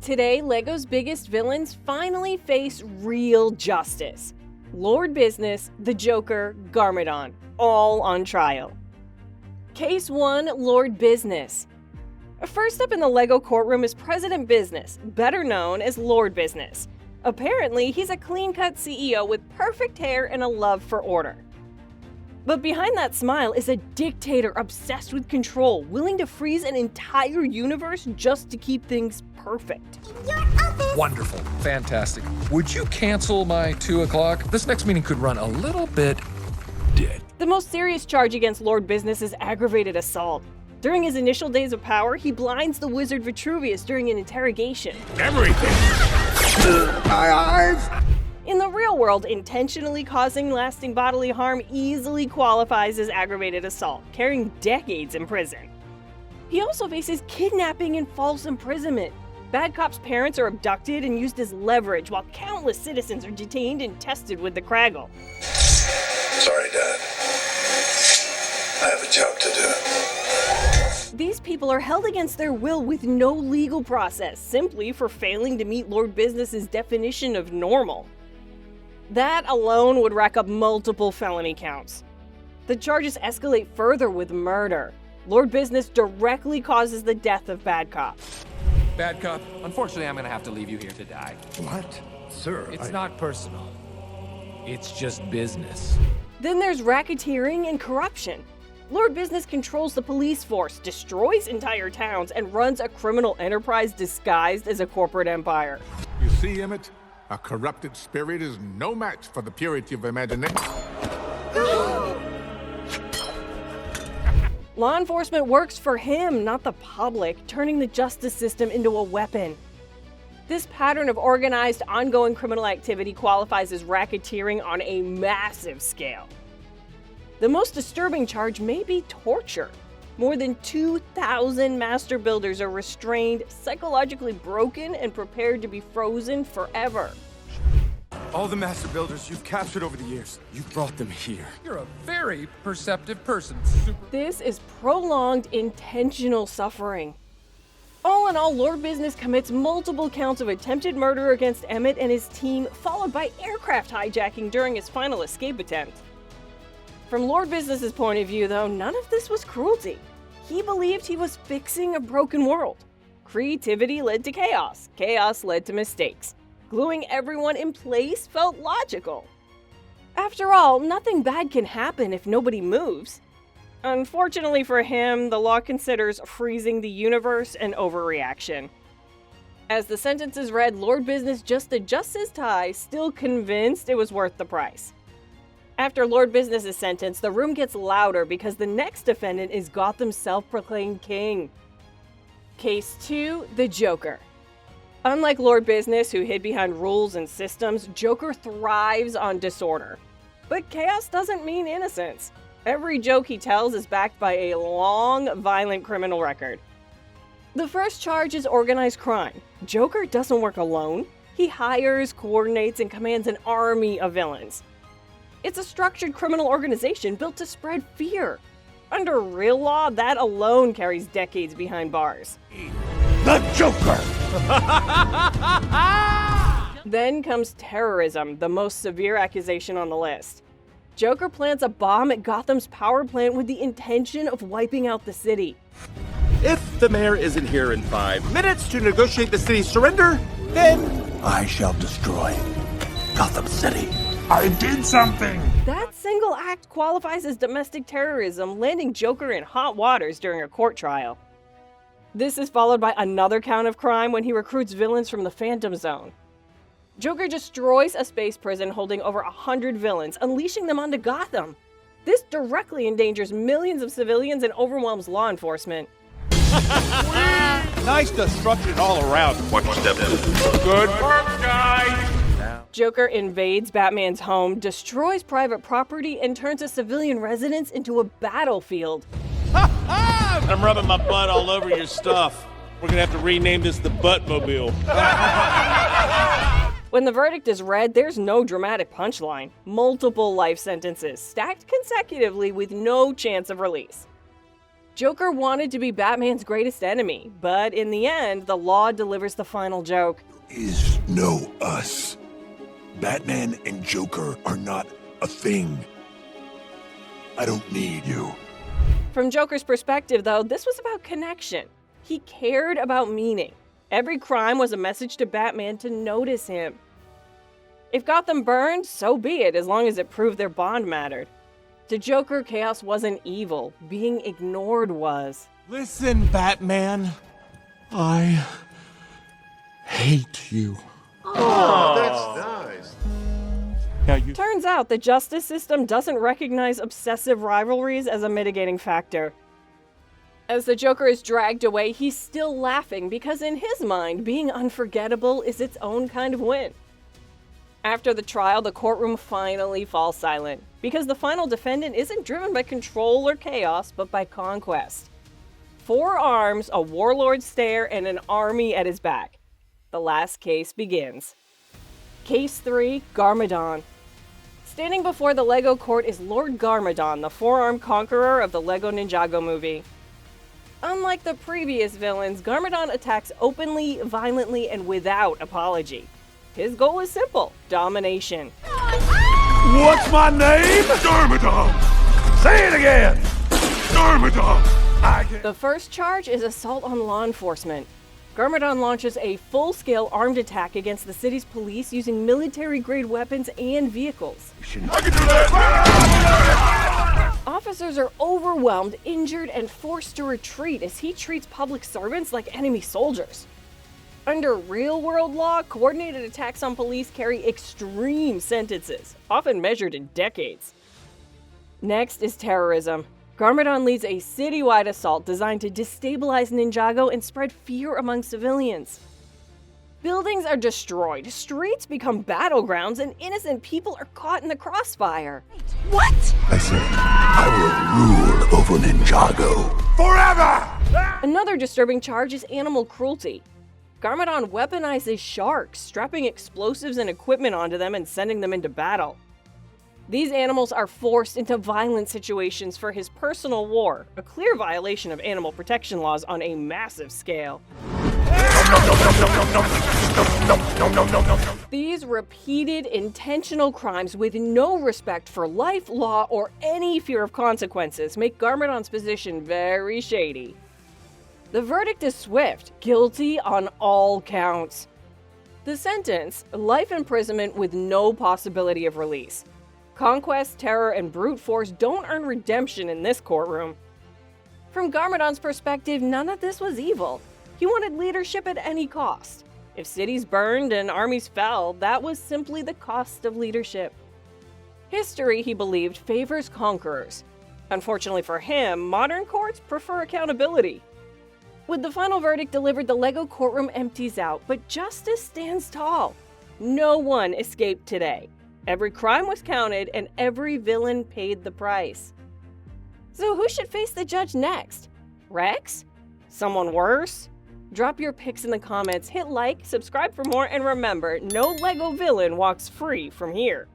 Today, LEGO's biggest villains finally face real justice. Lord Business, the Joker, Garmadon, all on trial. Case 1, Lord Business. First up in the LEGO courtroom is President Business, better known as Lord Business. Apparently, he's a clean-cut CEO with perfect hair and a love for order. But behind that smile is a dictator obsessed with control, willing to freeze an entire universe just to keep things perfect. Wonderful. Fantastic. Would you cancel my 2 o'clock? This next meeting could run a little bit dead. The most serious charge against Lord Business is aggravated assault. During his initial days of power, he blinds the wizard Vitruvius during an interrogation. Everything! My eyes! In the real world, intentionally causing lasting bodily harm easily qualifies as aggravated assault, carrying decades in prison. He also faces kidnapping and false imprisonment. Bad cops' parents are abducted and used as leverage, while countless citizens are detained and tested with the Craggle. Sorry, Dad. I have a job to do. These people are held against their will with no legal process, simply for failing to meet Lord Business's definition of normal. That alone would rack up multiple felony counts. The charges escalate further with murder. Lord Business directly causes the death of Bad Cop. Bad cop, unfortunately I'm gonna have to leave you here to die. What? Sir, It's not personal. It's just business. Then there's racketeering and corruption. Lord Business controls the police force, destroys entire towns, and runs a criminal enterprise disguised as a corporate empire. You see, Emmett? A corrupted spirit is no match for the purity of imagination. Law enforcement works for him, not the public, turning the justice system into a weapon. This pattern of organized, ongoing criminal activity qualifies as racketeering on a massive scale. The most disturbing charge may be torture. More than 2,000 master builders are restrained, psychologically broken, and prepared to be frozen forever. All the master builders you've captured over the years, you brought them here. You're a very perceptive person. This is prolonged, intentional suffering. All in all, Lord Business commits multiple counts of attempted murder against Emmett and his team, followed by aircraft hijacking during his final escape attempt. From Lord Business's point of view, though, none of this was cruelty. He believed he was fixing a broken world. Creativity led to chaos. Chaos led to mistakes. Gluing everyone in place felt logical. After all, nothing bad can happen if nobody moves. Unfortunately for him, the law considers freezing the universe an overreaction. As the sentences read, Lord Business just adjusts his tie, still convinced it was worth the price. After Lord Business is sentenced, the room gets louder because the next defendant is Gotham's self-proclaimed king. Case 2, the Joker. Unlike Lord Business, who hid behind rules and systems, Joker thrives on disorder. But chaos doesn't mean innocence. Every joke he tells is backed by a long, violent criminal record. The first charge is organized crime. Joker doesn't work alone. He hires, coordinates, and commands an army of villains. It's a structured criminal organization built to spread fear. Under real law, that alone carries decades behind bars. The Joker! Then comes terrorism, the most severe accusation on the list. Joker plants a bomb at Gotham's power plant with the intention of wiping out the city. If the mayor isn't here in 5 minutes to negotiate the city's surrender, then I shall destroy Gotham City. I did something! That single act qualifies as domestic terrorism, landing Joker in hot waters during a court trial. This is followed by another count of crime when he recruits villains from the Phantom Zone. Joker destroys a space prison holding over 100 villains, unleashing them onto Gotham. This directly endangers millions of civilians and overwhelms law enforcement. nice destruction all around. Watch step two. Good work, guys! Joker invades Batman's home, destroys private property, and turns a civilian residence into a battlefield. I'm rubbing my butt all over your stuff. We're gonna have to rename this the Buttmobile. When the verdict is read, there's no dramatic punchline. Multiple life sentences, stacked consecutively with no chance of release. Joker wanted to be Batman's greatest enemy, but in the end, the law delivers the final joke. Is no us. Batman and Joker are not a thing. I don't need you. From Joker's perspective, though, this was about connection. He cared about meaning. Every crime was a message to Batman to notice him. If Gotham burned, so be it, as long as it proved their bond mattered. To Joker, chaos wasn't evil. Being ignored was. Listen, Batman. I hate you. Now you Turns out the justice system doesn't recognize obsessive rivalries as a mitigating factor. As the Joker is dragged away, he's still laughing because in his mind, being unforgettable is its own kind of win. After the trial, the courtroom finally falls silent, because the final defendant isn't driven by control or chaos, but by conquest. 4 arms, a warlord stare, and an army at his back. The last case begins. Case 3, Garmadon. Standing before the LEGO court is Lord Garmadon, the 4-armed conqueror of the LEGO Ninjago movie. Unlike the previous villains, Garmadon attacks openly, violently, and without apology. His goal is simple: domination. What's my name? Garmadon! Say it again! Garmadon! The first charge is assault on law enforcement. Garmadon launches a full-scale armed attack against the city's police using military-grade weapons and vehicles. I can do that! Officers are overwhelmed, injured, and forced to retreat as he treats public servants like enemy soldiers. Under real-world law, coordinated attacks on police carry extreme sentences, often measured in decades. Next is terrorism. Garmadon leads a citywide assault designed to destabilize Ninjago and spread fear among civilians. Buildings are destroyed, streets become battlegrounds, and innocent people are caught in the crossfire. What? I said, I will rule over Ninjago. Forever! Another disturbing charge is animal cruelty. Garmadon weaponizes sharks, strapping explosives and equipment onto them and sending them into battle. These animals are forced into violent situations for his personal war, a clear violation of animal protection laws on a massive scale. These repeated, intentional crimes with no respect for life, law, or any fear of consequences make Garmadon's position very shady. The verdict is swift: guilty on all counts. The sentence: life imprisonment with no possibility of release. Conquest, terror, and brute force don't earn redemption in this courtroom. From Garmadon's perspective, none of this was evil. He wanted leadership at any cost. If cities burned and armies fell, that was simply the cost of leadership. History, he believed, favors conquerors. Unfortunately for him, modern courts prefer accountability. With the final verdict delivered, the LEGO courtroom empties out, but justice stands tall. No one escaped today. Every crime was counted, and every villain paid the price. So who should face the judge next? Rex? Someone worse? Drop your picks in the comments, hit like, subscribe for more, and remember, no LEGO villain walks free from here.